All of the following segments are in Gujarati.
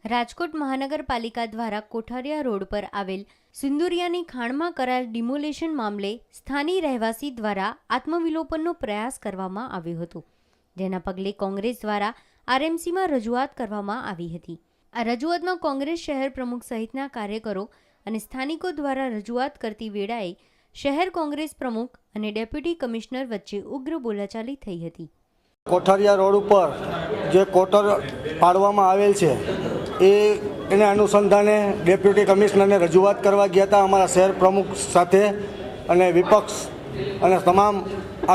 રાજકોટ મહાનગરપાલિકા દ્વારા કોઠારિયા રોડ પર આવેલ સિંદુરિયાની ખાણમાં કરાયેલ ડિમોલેશન મામલે સ્થાનિક રહેવાસી દ્વારા આત્મવિલોપનનો પ્રયાસ કરવામાં આવ્યો હતો, જેના પગલે કોંગ્રેસ દ્વારા આરએમસીમાં રજૂઆત કરવામાં આવી હતી. આ રજૂઆતમાં કોંગ્રેસ શહેર પ્રમુખ સહિતના કાર્યકરો અને સ્થાનિકો દ્વારા રજૂઆત કરતી વેળાએ શહેર કોંગ્રેસ પ્રમુખ અને ડેપ્યુટી કમિશનર વચ્ચે ઉગ્ર બોલાચાલી થઈ હતી. કોઠારિયા રોડ ઉપર જે કોટર પાડવામાં આવેલ છે એને અનુસંધાને ડેપ્યુટી કમિશનરને રજૂઆત કરવા ગયા હતા અમારા શહેર પ્રમુખ સાથે, અને વિપક્ષ અને તમામ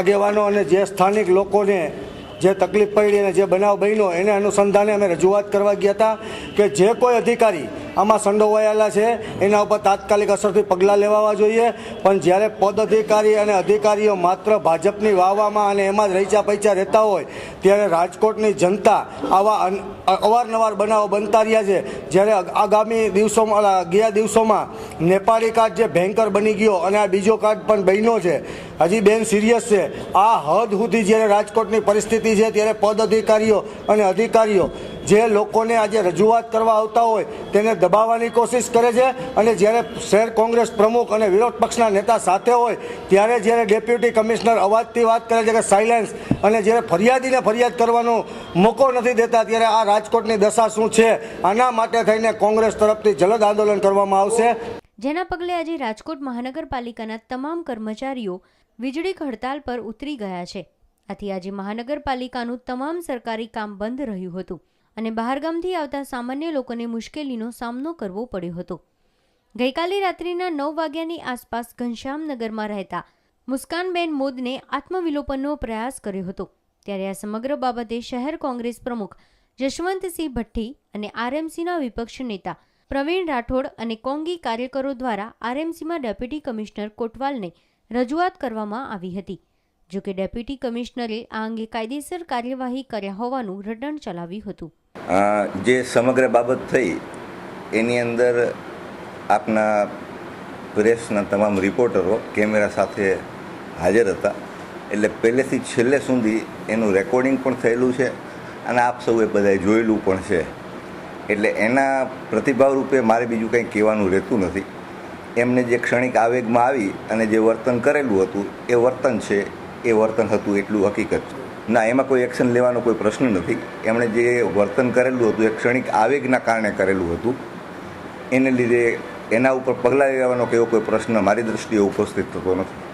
આગેવાનો અને જે સ્થાનિક લોકોને જે તકલીફ પડી અને જે બનાવ બન્યો એને અનુસંધાને અમે રજૂઆત કરવા ગયા હતા કે જે કોઈ અધિકારી આમાં સંડોવાયેલા છે એના ઉપર તાત્કાલિક અસરથી પગલાં લેવા જોઈએ. પણ જ્યારે પદ અધિકારી અને અધિકારીઓ માત્ર ભાજપની વાહવામાં અને એમાં જ રહીચા પૈચા રહેતા હોય ત્યારે રાજકોટની જનતા આવા અવારનવાર બનાવો બનતા રહ્યા છે. જ્યારે આગામી દિવસોમાં ગયા દિવસોમાં નેપાળી કાર્ડ જે ભયંકર બની ગયો અને આ બીજો કાર્ડ પણ બન્યો છે, હજી બેન સિરિયસ છે. આ હદ સુધી જ્યારે રાજકોટની પરિસ્થિતિ છે ત્યારે પદ અધિકારીઓ અને અધિકારીઓ જે લોકોને આજે રજૂઆત કરવા આવતા હોય તેને દબાવવાની કોશિશ કરે છે, અને જ્યારે શહેર કોંગ્રેસ પ્રમુખ અને વિરોધ પક્ષના નેતા સાથે હોય ત્યારે જ્યારે ડેપ્યુટી કમિશનર અવાજથી વાત કરે છે કે સાયલેન્સ, અને જ્યારે ફરિયાદીને ફરિયાદ કરવાનો મોકો નથી દેતા ત્યારે આ રાજકોટની દશા શું છે, આના માટે થઈને કોંગ્રેસ તરફથી જલદ આંદોલન કરવામાં આવશે. જેના પગલે આજે રાજકોટ મહાનગરપાલિકાના તમામ કર્મચારીઓ વીજળીક હડતાલ પર ઉતરી ગયા છે. આથી આજે મહાનગરપાલિકાનું તમામ સરકારી કામ બંધ રહ્યું હતું અને બહારગામથી આવતા સામાન્ય લોકોને મુશ્કેલીનો સામનો કરવો પડ્યો હતો. ગઈકાલે રાત્રિના 9 વાગ્યાની આસપાસ ઘનશ્યામનગરમાં રહેતા મુસ્કાનબેન મોદને આત્મવિલોપનનો પ્રયાસ કર્યો હતો. ત્યારે આ સમગ્ર બાબતે શહેર કોંગ્રેસ પ્રમુખ જશવંતસિંહ ભઠ્ઠી અને આરએમસીના વિપક્ષ નેતા પ્રવીણ રાઠોડ અને કોંગી કાર્યકરો દ્વારા આરએમસીમાં ડેપ્યુટી કમિશનર કોટવાલને રજૂઆત કરવામાં આવી હતી. જોકે ડેપ્યુટી કમિશનરે આ અંગે કાયદેસર કાર્યવાહી કર્યા હોવાનું રટણ ચલાવ્યું હતું. જે સમગ્ર બાબત થઈ એની અંદર આપના પ્રેસના તમામ રિપોર્ટરો કેમેરા સાથે હાજર હતા, એટલે પહેલેથી છેલ્લે સુધી એનું રેકોર્ડિંગ પણ થયેલું છે અને આપ સૌએ બધાએ જોયેલું પણ છે. એટલે એના પ્રતિભાવ રૂપે મારે બીજું કંઈ કહેવાનું રહેતું નથી. એમને જે ક્ષણિક આવેગમાં આવી અને જે વર્તન કરેલું હતું એ વર્તન છે, એ વર્તન હતું એટલું હકીકત છે. ના, એમાં કોઈ એક્શન લેવાનો કોઈ પ્રશ્ન નથી. એમણે જે વર્તન કરેલું હતું એ ક્ષણિક આવેગના કારણે કરેલું હતું, એને લીધે એના ઉપર પગલાં લેવાનો કે એવો કોઈ પ્રશ્ન મારી દૃષ્ટિએ ઉપસ્થિત થતો નથી.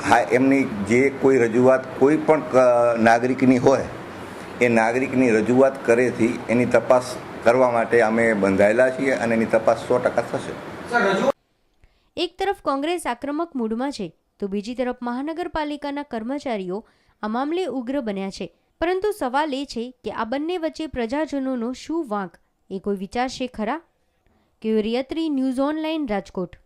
હા, એમની જે કોઈ રજૂઆત કોઈ પણ નાગરિકની હોય એ નાગરિકની રજૂઆત કરેથી એની તપાસ કરવા માટે અમે બંધાયેલા છીએ અને એની તપાસ 100% થશે. એક તરફ કોંગ્રેસ આક્રમક મૂડમાં છે તો બીજી તરફ મહાનગરપાલિકાના કર્મચારીઓ આ મામલે ઉગ્ર બન્યા છે. પરંતુ સવાલ એ છે કે આ બંને વચ્ચે પ્રજાજનોનો શું વાંક, એ કોઈ વિચારશે ખરા? ક્યુરિયત્રી ન્યૂઝ ઓનલાઈન રાજકોટ.